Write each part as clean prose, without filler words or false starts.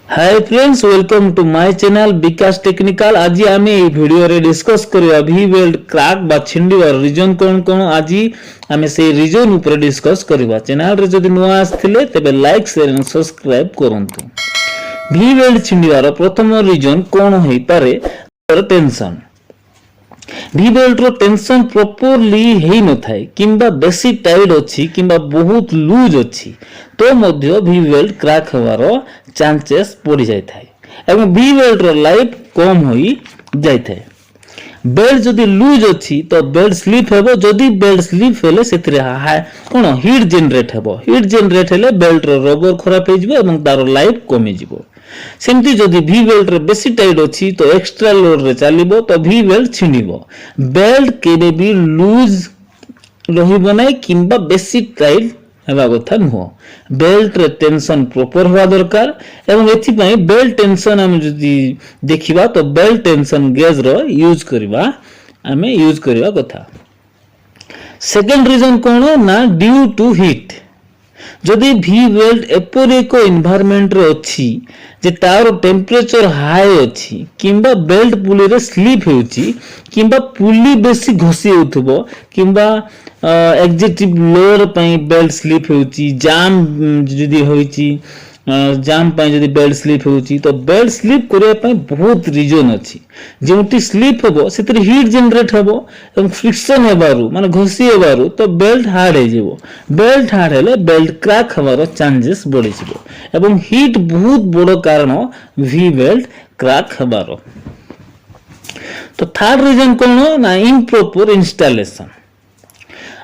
Hi friends, welcome to my channel Vikas technical. आज आम ये वीडियो रे डिस्कस करबा वी बेल्ट क्रैक बा छिंडीबार रीजन कोन कोन। आज आम से रीजन ऊपर डिस्कस करबा। चैनल रे जदि नुआ आस्थिले तबे लाइक शेयर एंड सब्सक्राइब करंतु। वी बेल्ट छिंडीबार प्रथम रीजन कोन होई पारे? Tension. We belt row tension properly हेई न थाए किंबा बेसी टाइट अछि किंबा बहुत लूज अछि तो मध्य वी बेल्ट क्रैक होवार चांसेस बढ़ी जाय थाए एवं वी बेल्ट रो लाइफ कम होई जाय थाए। बेल्ट जदि लूज अछि तो बेल्ट स्लिप हेबो। जदि बेल्ट स्लिप हेले सेतिरे हाय कोन हीट जनरेट हेबो। हीट जनरेट हेले बेल्ट रो रबर खराब हे जिवो एवं तारो लाइफ कमी जिवो। सेमती जदि वी बेल्ट रे बेसी टाइट अछि तो एक्स्ट्रा लोड रे चलिबो तो वी बेल्ट छिंडिबो। बेल्ट केबे भी लूज रहिबो नै किंबा बेसी टाइट हेबा कथा नुह। बेल्ट रे टेंशन प्रॉपर होवा दरकार एवं एथि पई बेल्ट टेंशन हम जदि देखिबा तो बेल्ट टेंशन गेज रो यूज करबा कथा। सेकंड रीजन कोन ना ड्यू टू हीट। जदि वी बेल्ट एपर एक एनवायरनमेंट रे अछि जे तार टेम्परेचर हाई अछि किंबा बेल्ट पुली रे स्लिप हेउछि किंबा पुली बेसी घसी होथबो किंबा एग्जेक्टिव लोड पई बेल्ट स्लिप हेउछि जाम जदि होइछि जाम पई जदि बेल्ट स्लिप हेउछि तो बेल्ट स्लिप करे पई बहुत रीजन अछि। जेउटी स्लिप हेबो सेतरी हीट जनरेट हेबो एवं फ्रिक्शन हेबारु माने घसी हेबारु तो बेल्ट हार्ड हे जेबो। बेल्ट हार्ड हेले बेल्ट क्रैक हेबार चांसेस बढ़ी जिवो एवं हीट बहुत बड़ कारण वी बेल्ट क्रैक हेबार। तो थर्ड रीजन कोन ना इम्प्रॉपर इंस्टॉलेशन।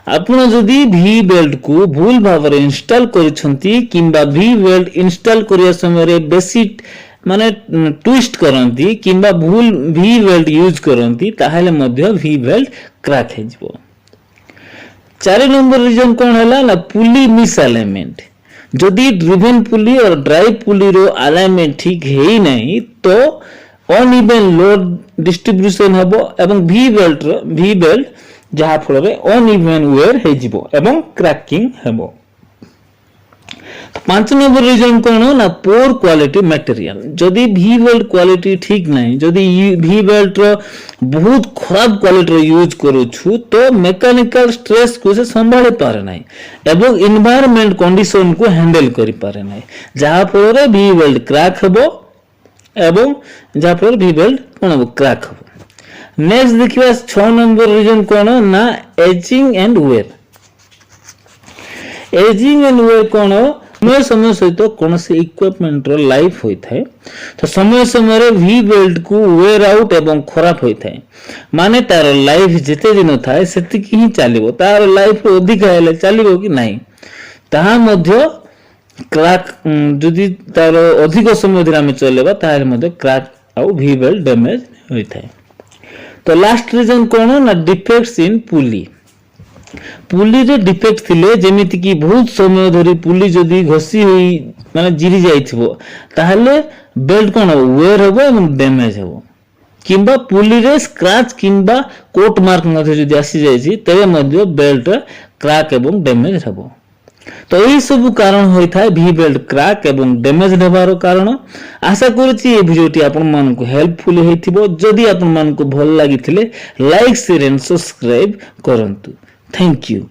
आपण जदि वी बेल्ट को भूल भाव रे इंस्टॉल करिसंती किंबा वी बेल्ट इंस्टॉल करिया समय रे बेसी माने ट्विस्ट करंती किंबा भूल we belt use करंती ताहेले Madhya we belt crack हे जिवो। 4 नंबर रीजन कोन हला ना पुली मिस अलाइनमेंट। जदि ड्रिवन पुली और ड्राइव पुली रो अलाइनमेंट ठीक हेई नहीं तो अनइवन लोड डिस्ट्रीब्यूशन हेबो एवं वी बेल्ट जहा फल रे अनइवन वेयर हे जिवो एवं क्रैकिंग हेबो। 5 नंबर रीजन कोन ना पोर क्वालिटी मटेरियल। जदि वी बेल्ट क्वालिटी ठीक नहीं, जदि वी बेल्ट रो बहुत खराब क्वालिटी रो यूज करू छु तो मैकेनिकल स्ट्रेस को से संभाळे पारे नाही एवं एनवायरनमेंट कंडीशन को हैंडल करि पारे नाही जहा फल रे वी बेल्ट क्रैक हेबो एवं जहा फल वी बेल्ट कोन हेबो क्रैक हेबो। नेक्स्ट देखिबा 6 नंबर रीजन कोन ना aging and wear. Aging and wear कोन समय सहित कौन से इक्विपमेंट रो लाइफ होई थाए तो समय समय रे वी बेल्ट को वेयर आउट एवं खराब होई थाए माने तार लाइफ जेते दिन थाए सेति की ही चलिबो। तार लाइफ अधिक हेले चलिबो कि नाही ताहा मध्य क्रैक जदि तार अधिक समय धरि हम चलेबा ताहार मध्य क्रैक आउ वी बेल्ट डैमेज होई थाए। तो लास्ट रीजन कोन ना डिफेक्ट्स इन पुली। पुली रे डिफेक्ट थिले जेमिति कि बहुत समय धरि पुली जदि घसी होई माने जिरि जाइथिबो ताहले बेल्ट कोन वेयर हेबो एवं डैमेज हेबो किंबा पुली रे स्क्रैच किंबा कोट मार्क मध्ये जदि आसी जाइछि तबे मध्ये बेल्ट क्रैक एवं डैमेज हेबो। तो एही सब कारण होई थाए वी बेल्ट क्रैक एवं डैमेज हेबार कारण। आशा करछि ए वीडियोटी आपन मन को हेल्पफुल हेथिबो। जदि आपन मन को भल लागिथिले लाइक शेयर एंड सब्सक्राइब करंतु। Thank you.